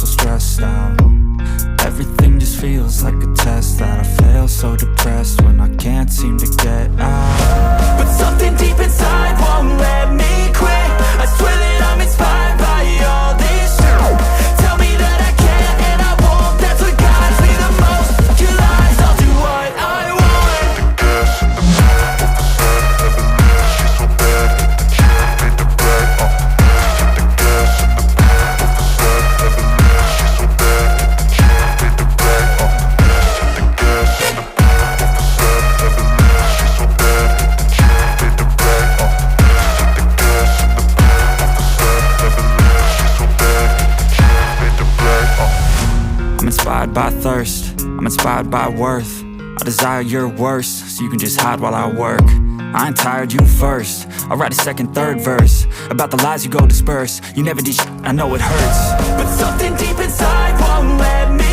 so stressed out. Everything just feels like a test that I fail, so depressed when I can't seem to get out. But something deep inside won't let me quit. I swear that I'm inspired by all this shit. Tell me that I can't and I won't. That's what guides me the most. Your lies, I'll do what I want. By thirst, I'm inspired by worth. I desire your worst, so you can just hide while I work. I ain't tired, you first. I'll write a second, third verse about the lies you go disperse. You never did shit, I know it hurts. But something deep inside won't let me